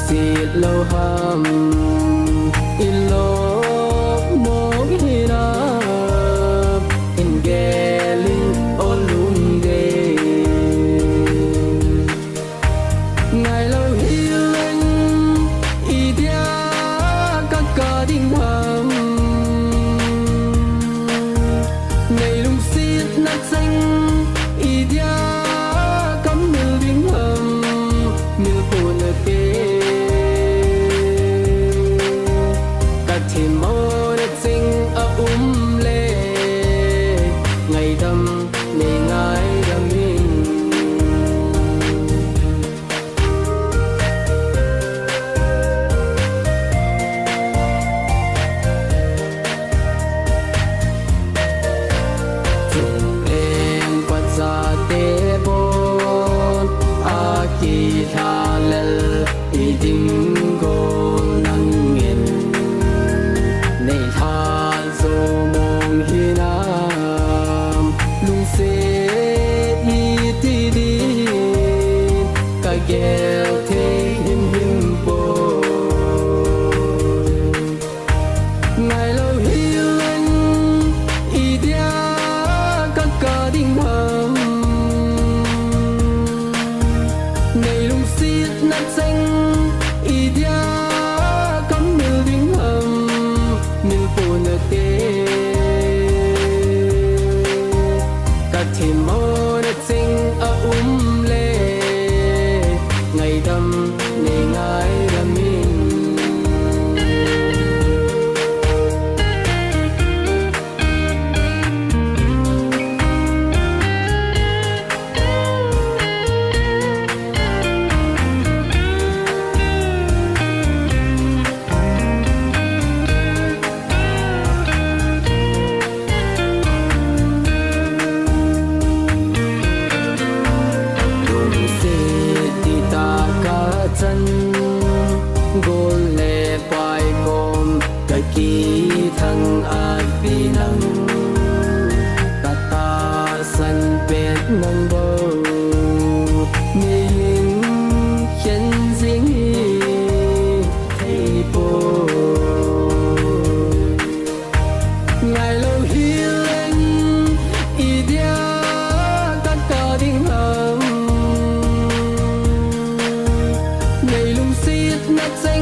xịt lâu hầm in lô mô ghi nạp in ghé linh ô lung đê ngày lâu hi lên y tia các ca đinh hầm ngày lung xịt nát xanh y tia cắm mil đinh hầm mil phụ nữ kê các thêm mô đất sinh ở lê ngày đâm ngày ngái đâm hình chung em quạt ra tê bồn a kỳ tha lel y tình cô nâng nghiền này tha dô mong hi nam lung xê y ti đi cả gheo thế hiên hiên bồn ngày lâu hi lên y tia các ca đinh hầm ngày lung xịt nát xanh y tia cắm mil đinh hầm mil phụ nữ tê các thêm mô đất sinh ở lê ngày đâm ngày ngái đâm hình chân gôn lệ quay gồm cái kỳ thăng ác vì năng ta sân biết năng bầu mình khiến riêng thầy bồ ngày lâu hi lên y tia tất cả đinh hầm ngày lung xịt nát xanh